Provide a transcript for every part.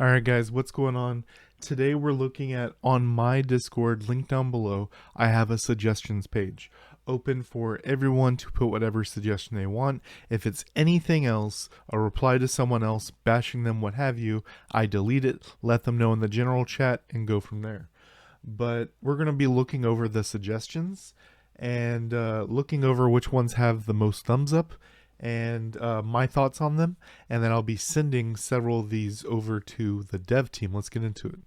Alright guys, what's going on? Today we're looking at, on my Discord, link down below, I have a suggestions page. Open for everyone to put whatever suggestion they want. If it's anything else, a reply to someone else, bashing them, what have you, I delete it, let them know in the general chat, and go from there. But we're going to be looking over the suggestions and looking over which ones have the most thumbs up and my thoughts on them, and then I'll be sending several of these over to the dev team. Let's get into it.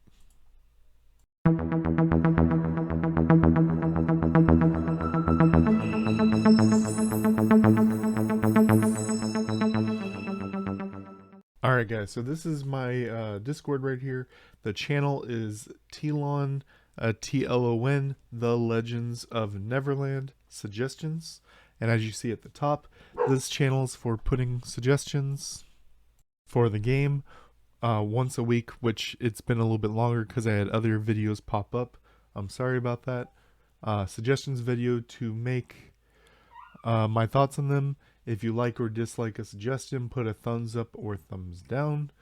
Alright guys, so this is my Discord right here. The channel is TLON, TLON, The Legends of Neverland Suggestions. And as you see at the top, this channel is for putting suggestions for the game once a week, which it's been a little bit longer because I had other videos pop up. I'm sorry about that. Suggestions video to make my thoughts on them. If you like or dislike a suggestion, put a thumbs up or thumbs down.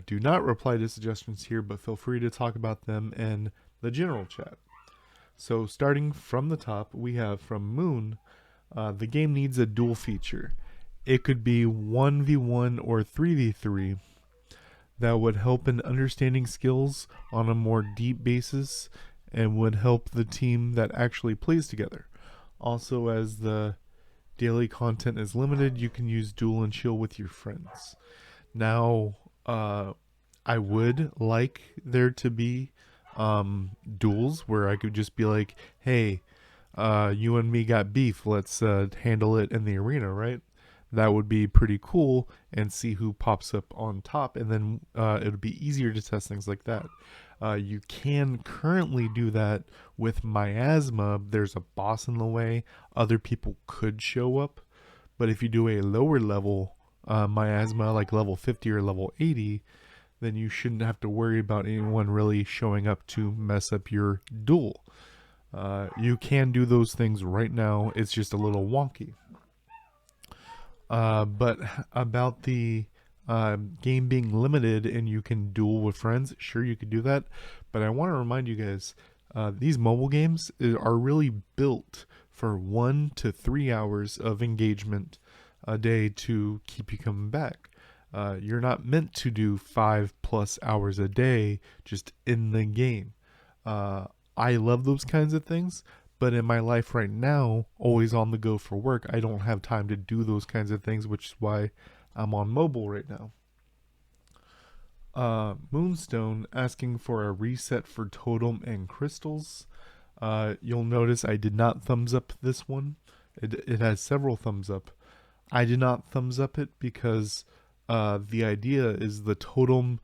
Do not reply to suggestions here, but feel free to talk about them in the general chat. So starting from the top, we have from Moon, the game needs a duel feature. It could be 1v1 or 3v3 that would help in understanding skills on a more deep basis and would help the team that actually plays together. Also, as the daily content is limited, you can use duel and chill with your friends. Now, I would like there to be duels where I could just be like, hey, you and me got beef, let's handle it in the arena, right? That would be pretty cool, and see who pops up on top, and then it would be easier to test things like that. You can currently do that with miasma. There's a boss in the way. Other people could show up, but if you do a lower level miasma, like level 50 or level 80, then you shouldn't have to worry about anyone really showing up to mess up your duel. You can do those things right now. It's just a little wonky. But about the game being limited and you can duel with friends, sure, you could do that. But I want to remind you guys, these mobile games are really built for 1 to 3 hours of engagement a day to keep you coming back. You're not meant to do 5+ hours a day just in the game. I love those kinds of things, but in my life right now, always on the go for work, I don't have time to do those kinds of things, which is why I'm on mobile right now. Moonstone asking for a reset for totem and crystals. You'll notice I did not thumbs up this one. It has several thumbs up. I did not thumbs up it because the idea is the totem,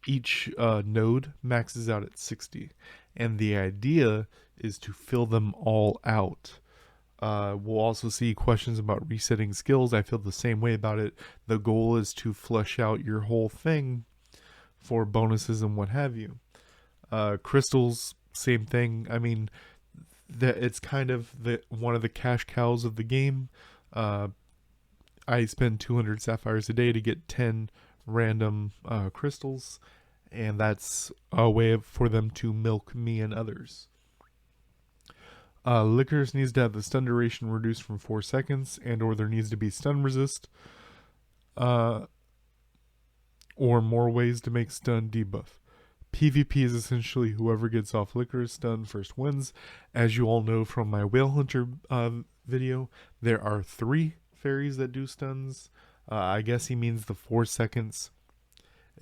each node maxes out at 60. And the idea is to fill them all out. We'll also see questions about resetting skills. I feel the same way about it. The goal is to flesh out your whole thing for bonuses and what have you. Crystals, same thing. I mean, it's kind of one of the cash cows of the game. I spend 200 sapphires a day to get 10 random crystals, and that's a way for them to milk me and others. Lickers needs to have the stun duration reduced from 4 seconds, and or there needs to be stun resist, or more ways to make stun debuff. PvP is essentially whoever gets off Lickers stun first wins. As you all know from my Whale Hunter video, there are 3 fairies that do stuns. I guess he means the 4 seconds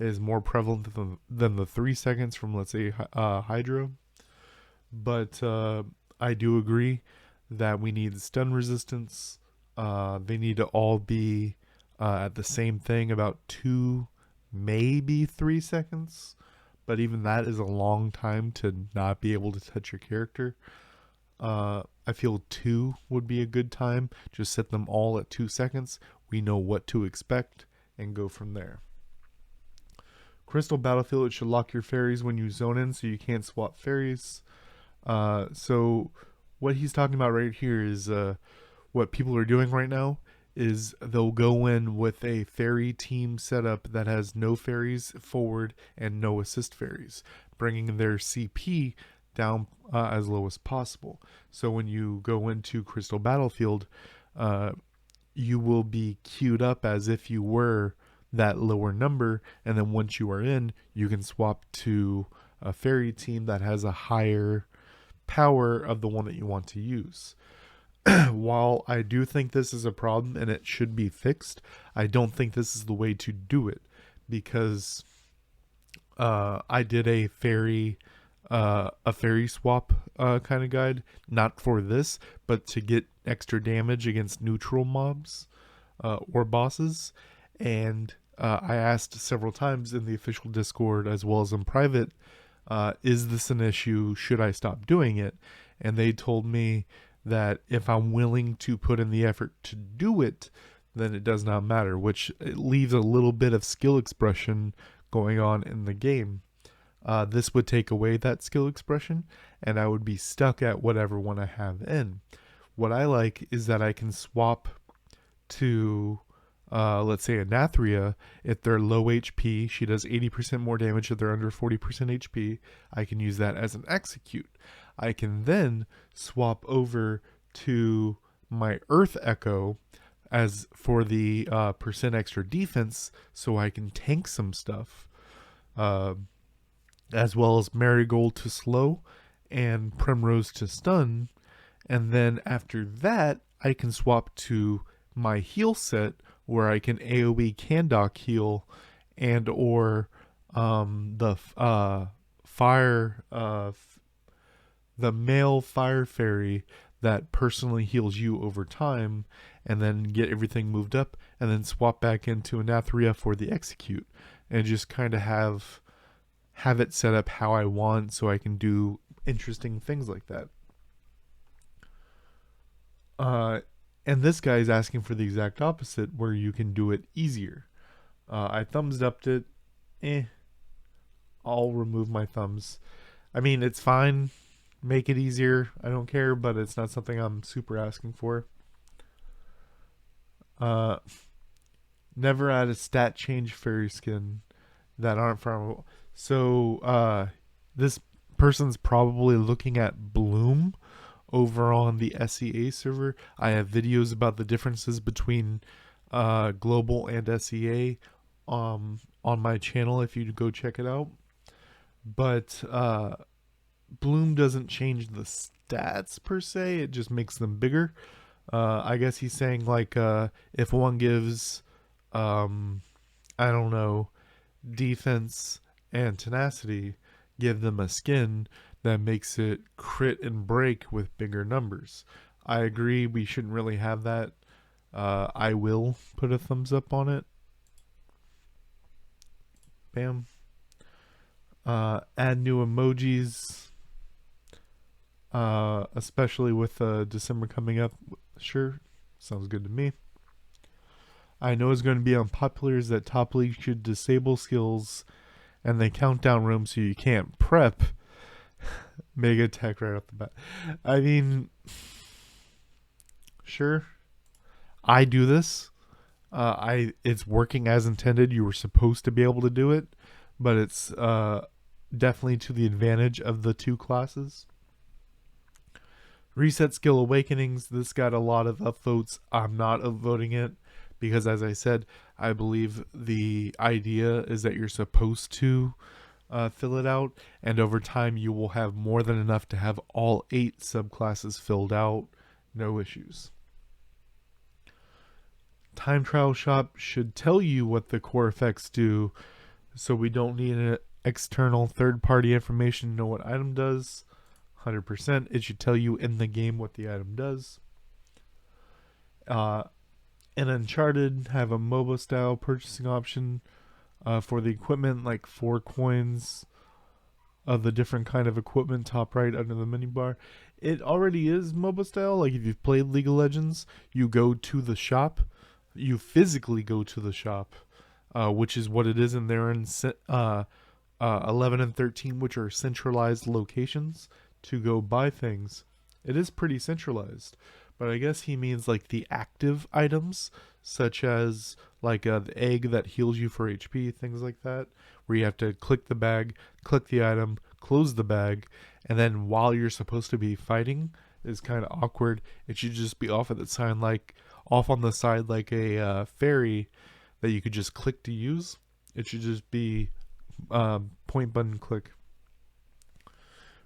is more prevalent than the 3 seconds from, let's say, Hydro. But I do agree that we need stun resistance. They need to all be at the same thing, about 2, maybe 3 seconds. But even that is a long time to not be able to touch your character. I feel 2 would be a good time. Just set them all at 2 seconds. We know what to expect and go from there. Crystal Battlefield, it should lock your fairies when you zone in so you can't swap fairies. So what he's talking about right here is what people are doing right now is they'll go in with a fairy team setup that has no fairies forward and no assist fairies, bringing their CP down as low as possible. So when you go into Crystal Battlefield, you will be queued up as if you were that lower number, and then once you are in, you can swap to a fairy team that has a higher power of the one that you want to use. While I do think this is a problem and it should be fixed, I don't think this is the way to do it, because I did a fairy swap kind of guide, not for this, but to get extra damage against neutral mobs or bosses. And I asked several times in the official Discord as well as in private, is this an issue? Should I stop doing it? And they told me that if I'm willing to put in the effort to do it, then it does not matter, which it leaves a little bit of skill expression going on in the game. This would take away that skill expression, and I would be stuck at whatever one I have in. What I like is that I can swap to, let's say, Anathria. If they're low HP, she does 80% more damage if they're under 40% HP. I can use that as an execute. I can then swap over to my Earth Echo as for the percent extra defense, so I can tank some stuff. As well as Marigold to slow and Primrose to stun. And then after that, I can swap to my heal set, where I can AoE Candok heal, and or the male fire fairy that personally heals you over time, and then get everything moved up, and then swap back into Anathria for the execute, and just kind of have it set up how I want, so I can do interesting things like that. And this guy is asking for the exact opposite, where you can do it easier. I thumbs upped it. I'll remove my thumbs. I mean, it's fine. Make it easier. I don't care, but it's not something I'm super asking for. Never add a stat change fairy skin that aren't farmable. So this person's probably looking at Bloom over on the SEA server. I have videos about the differences between global and SEA on my channel if you go check it out. But Bloom doesn't change the stats per se, it just makes them bigger. I guess he's saying like if one gives I don't know, defense and tenacity, give them a skin that makes it crit and break with bigger numbers. I agree, we shouldn't really have that. I will put a thumbs up on it. Bam. Add new emojis, especially with December coming up. Sure, sounds good to me. I know it's going to be unpopular is that top league should disable skills and they count down rooms so you can't prep. Mega attack right off the bat. I mean, sure, I do this. It's working as intended. You were supposed to be able to do it, but it's definitely to the advantage of the two classes. Reset skill awakenings. This got a lot of upvotes. I'm not upvoting it because, as I said, I believe the idea is that you're supposed to fill it out, and over time you will have more than enough to have all 8 subclasses filled out. No issues. Time Trial Shop should tell you what the core effects do, so we don't need an external third-party information to know what item does. 100%. It should tell you in the game what the item does. In Uncharted, have a MOBA style purchasing option for the equipment, like 4 coins of the different kind of equipment top right under the menu bar. It already is MOBA style. Like if you've played League of Legends, you go to the shop. You physically go to the shop, which is what it is, and they're in 11 and 13, which are centralized locations to go buy things. It is pretty centralized, but I guess he means like the active items, such as like the egg that heals you for HP, things like that, where you have to click the bag, click the item, close the bag, and then while you're supposed to be fighting is kind of awkward. It should just be off at the sign, like off on the side, like a fairy that you could just click to use. It should just be point button click.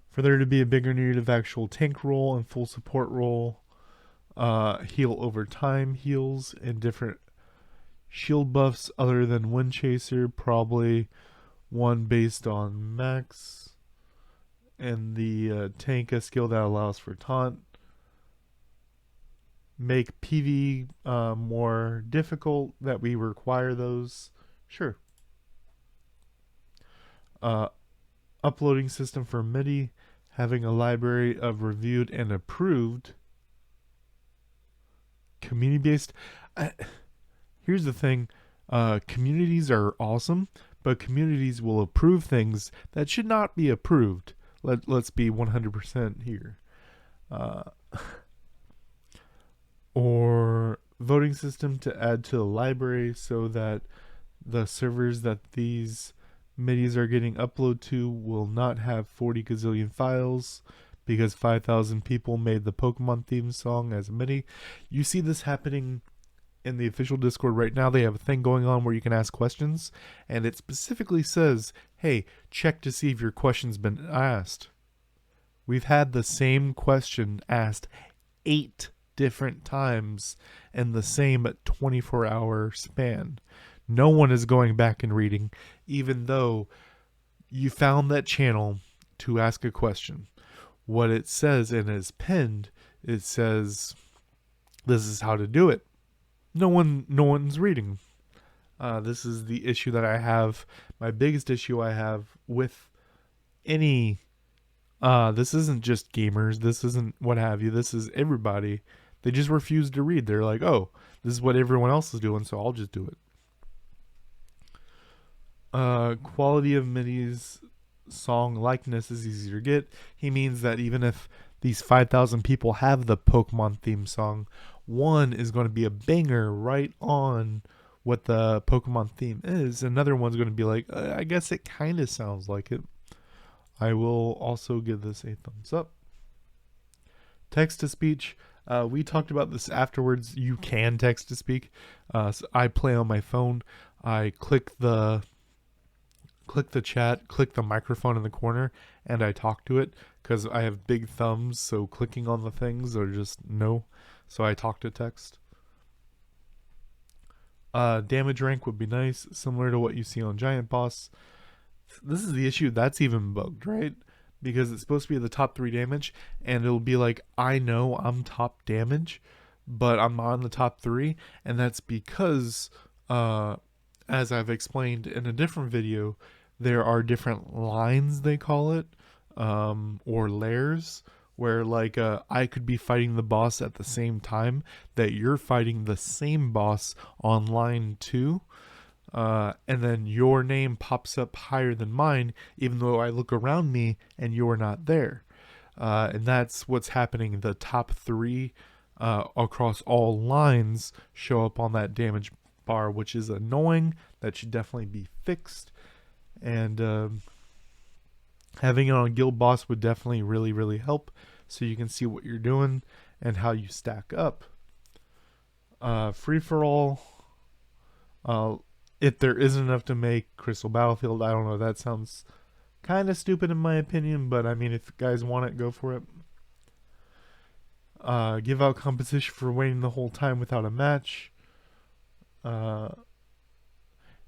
For there to be a bigger need of actual tank role and full support role, heal over time heals and different shield buffs other than Wind Chaser, probably one based on max, and the tank a skill that allows for taunt. Make PV more difficult, that we require those. Sure. Uploading system for Midi, having a library of reviewed and approved community-based. Here's the thing. Communities are awesome, but communities will approve things that should not be approved. Let's be 100% here. Or voting system to add to the library so that the servers that these midis are getting uploaded to will not have 40 gazillion files because 5,000 people made the Pokemon theme song as a midi. You see this happening in the official Discord right now. They have a thing going on where you can ask questions, and it specifically says, hey, check to see if your question's been asked. We've had the same question asked 8 different times in the same 24-hour span. No one is going back and reading, even though you found that channel to ask a question. What it says, and is pinned, it says, this is how to do it. No one's reading. This is the issue that I have. My biggest issue I have with any, this isn't just gamers, this isn't what have you, this is everybody. They just refuse to read. They're like, oh, this is what everyone else is doing, so I'll just do it. Quality of Midi's song likeness is easier to get. He means that even if these 5,000 people have the Pokemon theme song, one is going to be a banger right on what the Pokemon theme is. Another one's going to be like, I guess it kind of sounds like it. I will also give this a thumbs up. Text to speech. We talked about this afterwards. You can text to speak. So I play on my phone. I click the chat, click the microphone in the corner, and I talk to it because I have big thumbs, so clicking on the things are just no. So I talk to text. Damage rank would be nice, similar to what you see on Giant Boss. This is the issue that's even bugged, right? Because it's supposed to be the top 3 damage, and it'll be like, I know I'm top damage, but I'm not in the top 3, and that's because, as I've explained in a different video, there are different lines, they call it, or layers, where like I could be fighting the boss at the same time that you're fighting the same boss on line 2, and then your name pops up higher than mine, even though I look around me and you're not there. And that's what's happening. The top 3 across all lines show up on that damage bar, which is annoying. That should definitely be fixed. And having it on Guild Boss would definitely really help, so you can see what you're doing and how you stack up. Free for all. If there isn't enough to make Crystal Battlefield, I don't know. That sounds kind of stupid in my opinion, but I mean, if you guys want it, go for it. Give out compensation for waiting the whole time without a match.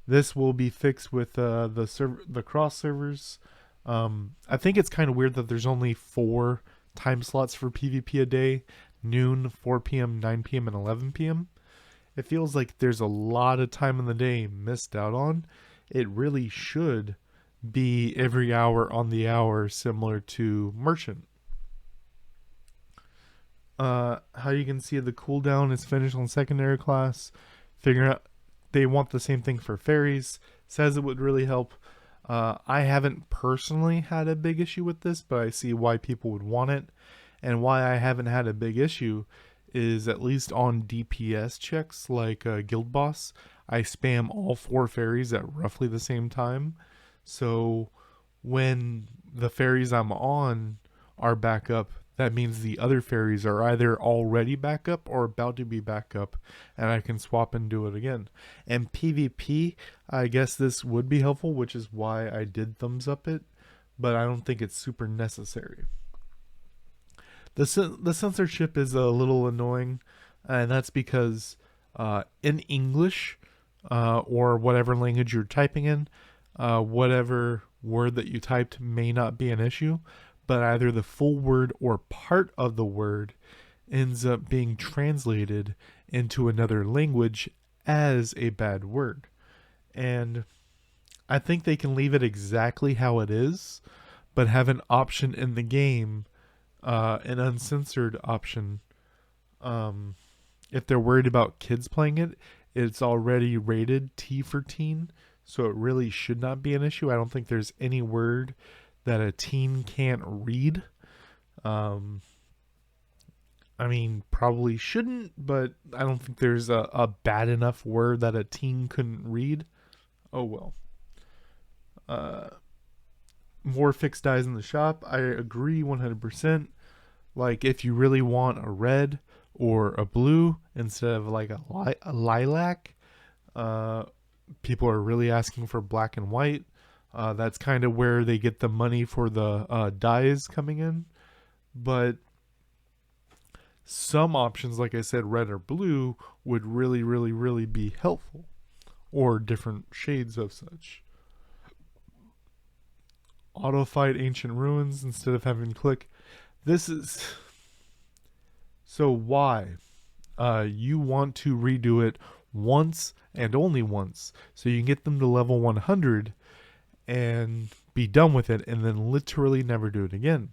This will be fixed with the cross servers. I think it's kind of weird that there's only 4 time slots for PvP a day: noon, 4 p.m., 9 p.m., and 11 p.m. It feels like there's a lot of time in the day missed out on. It really should be every hour on the hour, similar to Merchant. How you can see the cooldown is finished on secondary class. Figuring out they want the same thing for fairies. Says it would really help. I haven't personally had a big issue with this, but I see why people would want it. And why I haven't had a big issue is at least on DPS checks like Guild Boss, I spam all 4 fairies at roughly the same time. So when the fairies I'm on are back up, that means the other fairies are either already back up or about to be back up, and I can swap and do it again. And PvP, I guess this would be helpful, which is why I did thumbs up it, but I don't think it's super necessary. The censorship is a little annoying, and that's because in English or whatever language you're typing in, whatever word that you typed may not be an issue, but either the full word or part of the word ends up being translated into another language as a bad word. And I think they can leave it exactly how it is, but have an option in the game, an uncensored option. If they're worried about kids playing it, it's already rated T for teen, so it really should not be an issue. I don't think there's any word that a teen can't read. I mean, probably shouldn't, but I don't think there's a bad enough word that a teen couldn't read. Oh well. More fixed dyes in the shop. I agree 100%. Like, if you really want a red or a blue instead of like a lilac, people are really asking for black and white. That's kind of where they get the money for the dyes coming in. But some options, like I said, red or blue, would really, really, really be helpful. Or different shades of such. Auto fight ancient ruins instead of having click. This is... So why? You want to redo it once and only once, so you can get them to level 100 and be done with it, and then literally never do it again.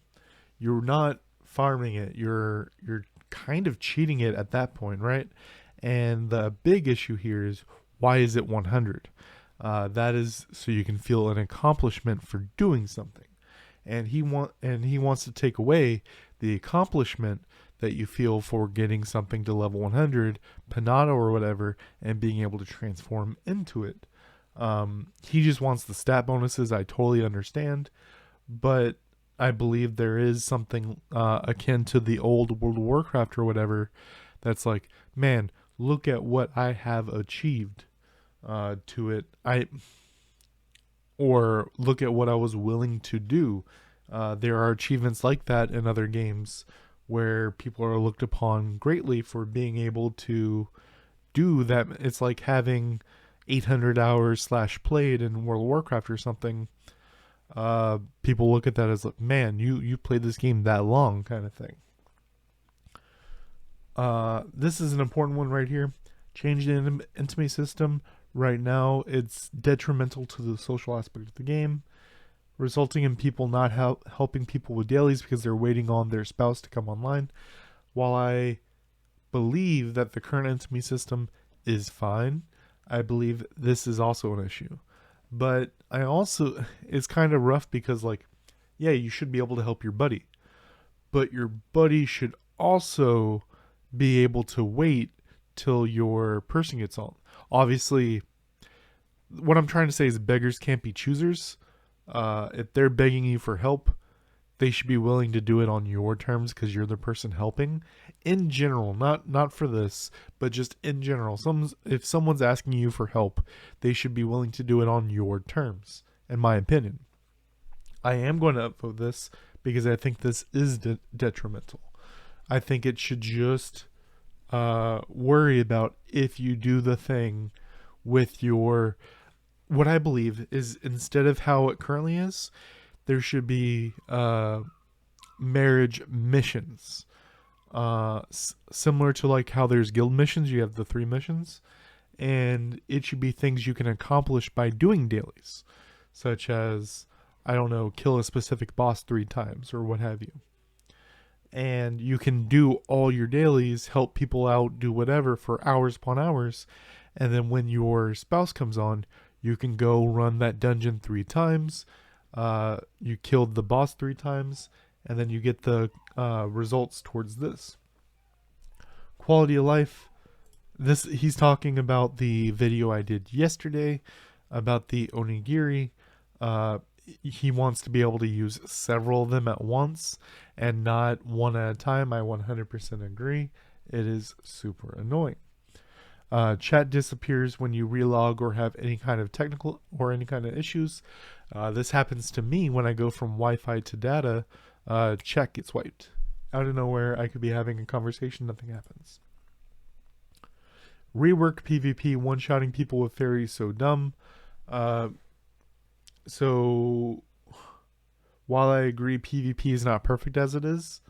You're not farming it. You're kind of cheating it at that point, right? And the big issue here is, why is it 100? That is so you can feel an accomplishment for doing something, and he wants to take away the accomplishment that you feel for getting something to level 100, Panado or whatever, and being able to transform into it. He just wants the stat bonuses. I totally understand, but I believe there is something akin to the old World of Warcraft or whatever that's like, man, look at what I have achieved to it. Or look at what I was willing to do. There are achievements like that in other games where people are looked upon greatly for being able to do that. It's like having 800 hours / played in World of Warcraft or something. People look at that as like, man, you played this game that long, kind of thing. This is an important one right here. Change the intimacy system. Right now, it's detrimental to the social aspect of the game, resulting in people not helping people with dailies because they're waiting on their spouse to come online. While I believe that the current intimacy system is fine, I believe this is also an issue. But I also, it's kind of rough because, like, yeah, you should be able to help your buddy, but your buddy should also be able to wait till your person gets on. Obviously, what I'm trying to say is beggars can't be choosers. If they're begging you for help, they should be willing to do it on your terms because you're the person helping. In general, not for this, but just in general. If someone's asking you for help, they should be willing to do it on your terms, in my opinion. I am going to upvote this because I think this is detrimental. I think it should just worry about if you do the thing with your... What I believe is, instead of how it currently is, there should be marriage missions. Similar to like how there's guild missions, you have the 3 missions, and it should be things you can accomplish by doing dailies, such as, I don't know, kill a specific boss 3 times or what have you. And you can do all your dailies, help people out, do whatever for hours upon hours, and then when your spouse comes on, you can go run that dungeon 3 times. You killed the boss 3 times, and then you get the results towards this. quality of life. He's talking about the video I did yesterday about the onigiri. He wants to be able to use several of them at once and not one at a time. I 100% agree. It is super annoying. Chat disappears when you relog or have any kind of technical or any kind of issues. This happens to me when I go from Wi-Fi to data. Chat gets wiped. Out of nowhere, I could be having a conversation, nothing happens. Reworked PvP, one-shotting people with fairies, so dumb. So, while I agree PvP is not perfect as it is,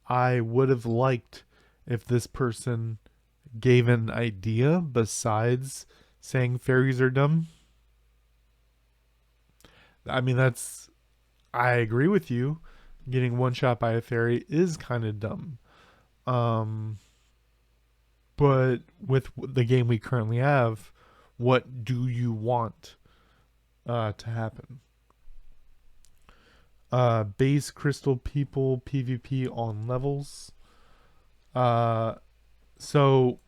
I would have liked if this person gave an idea besides saying fairies are dumb. I mean, I agree with you. Getting one shot by a fairy is kind of dumb. But with the game we currently have, what do you want to happen? Base crystal people PvP on levels. So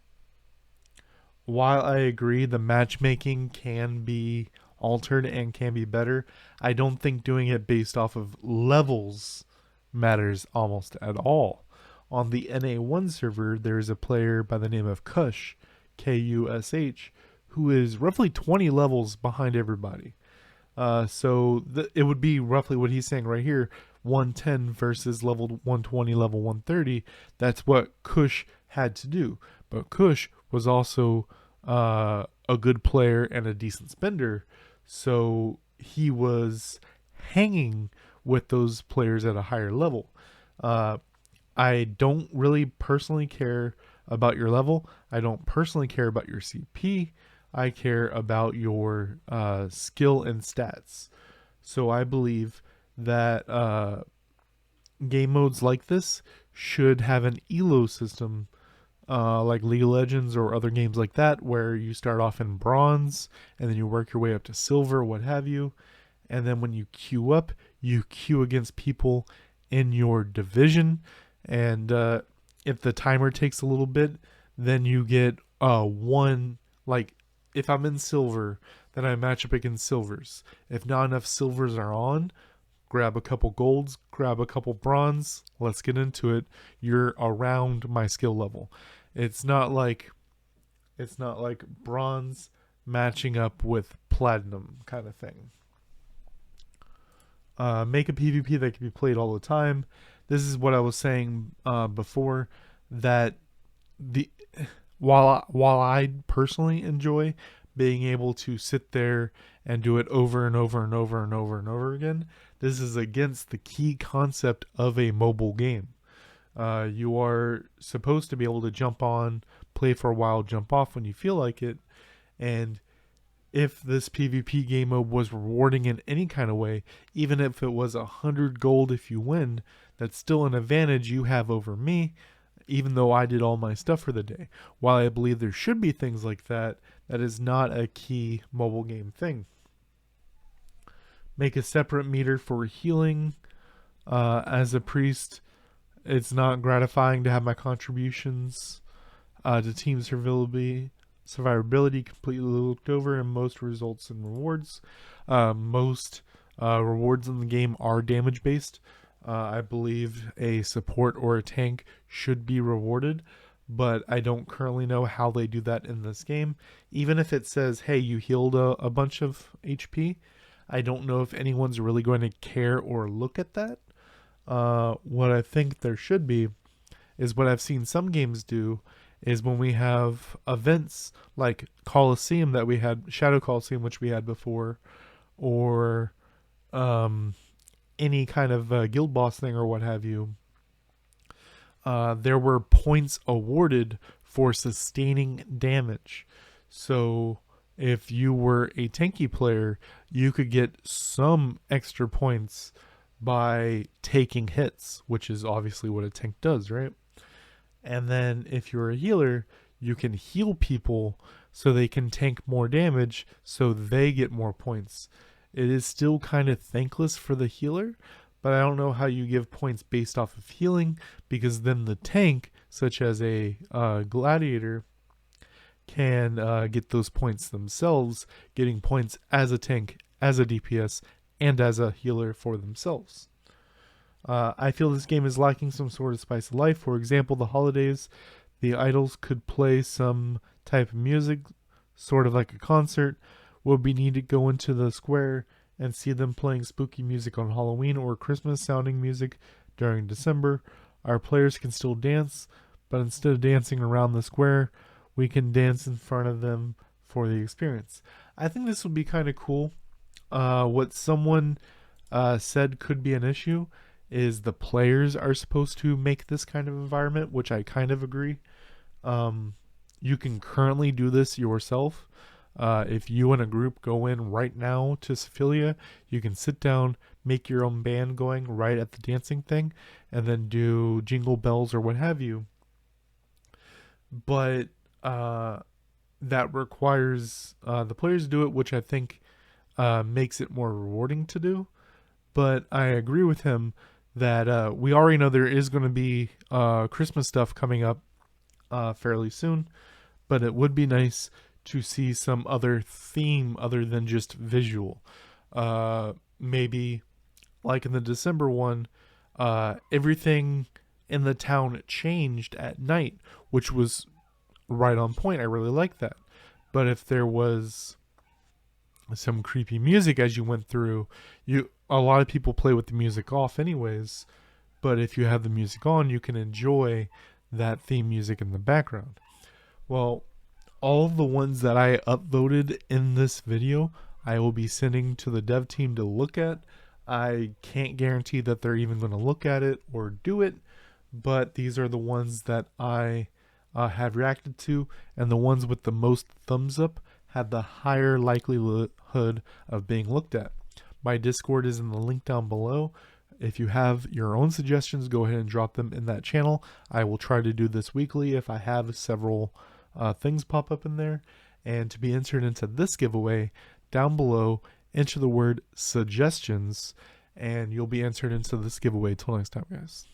while I agree the matchmaking can be altered and can be better, I don't think doing it based off of levels matters almost at all. On the NA1 server, there is a player by the name of Kush, Kush, who is roughly 20 levels behind everybody. So it would be roughly what he's saying right here, 110 versus level 120, level 130. That's what Kush had to do. But Kush was also a good player and a decent spender, so he was hanging with those players at a higher level. I don't really personally care about your level. I don't personally care about your CP. I care about your skill and stats. So I believe that game modes like this should have an elo system, like League of Legends or other games like that, where you start off in bronze and then you work your way up to silver, what have you. And then when you queue up, you queue against people in your division. And if the timer takes a little bit, then you get one, like, if I'm in silver, then I match up against silvers. If not enough silvers are on, grab a couple golds, grab a couple bronze, let's get into it. You're around my skill level. It's not like bronze matching up with platinum kind of thing. Make a PvP that can be played all the time. This is what I was saying before, that while I personally enjoy being able to sit there and do it over and over and over and over and over again, this is against the key concept of a mobile game. You are supposed to be able to jump on, play for a while, jump off when you feel like it. And if this PvP game mode was rewarding in any kind of way, even if it was 100 gold if you win, that's still an advantage you have over me, even though I did all my stuff for the day. While I believe there should be things like that, that is not a key mobile game thing. Make a separate meter for healing. As a priest, it's not gratifying to have my contributions to team survivability completely looked over, and most results and rewards. Most rewards in the game are damage based. I believe a support or a tank should be rewarded, but I don't currently know how they do that in this game. Even if it says, hey, you healed a bunch of HP, I don't know if anyone's really going to care or look at that. What I think there should be is what I've seen some games do is when we have events like Coliseum that we had, Shadow Coliseum, which we had before, or any kind of guild boss thing or what have you, there were points awarded for sustaining damage. So if you were a tanky player, you could get some extra points by taking hits, which is obviously what a tank does, right? And then if you're a healer, you can heal people so they can tank more damage so they get more points. It is still kind of thankless for the healer, but I don't know how you give points based off of healing, because then the tank such as a gladiator, can get those points themselves, getting points as a tank, as a DPS, and as a healer for themselves. I feel this game is lacking some sort of spice of life. For example, the holidays, the idols could play some type of music, sort of like a concert. Would we need to go into the square and see them playing spooky music on Halloween or Christmas sounding music during December? Our players can still dance, but instead of dancing around the square, we can dance in front of them for the experience. I think this would be kind of cool. What someone said could be an issue is the players are supposed to make this kind of environment, which I kind of agree. You can currently do this yourself. If you and a group go in right now to Sephilia, you can sit down, make your own band going right at the dancing thing, and then do jingle bells or what have you. But that requires the players to do it, which I think makes it more rewarding to do. But I agree with him that we already know there is going to be Christmas stuff coming up fairly soon, but it would be nice to see some other theme other than just visual. Maybe like in the December one, everything in the town changed at night, which was right on point. I really like that. But if there was some creepy music as you went through, a lot of people play with the music off anyways, but if you have the music on, you can enjoy that theme music in the background. Well, all of the ones that I upvoted in this video, I will be sending to the dev team to look at. I can't guarantee that they're even going to look at it or do it, but these are the ones that I have reacted to, and the ones with the most thumbs up had the higher likelihood of being looked at. My Discord is in the link down below. If you have your own suggestions, go ahead and drop them in that channel. I will try to do this weekly if I have several things pop up in there. And to be entered into this giveaway, down below, enter the word suggestions, and you'll be entered into this giveaway. Till next time, guys.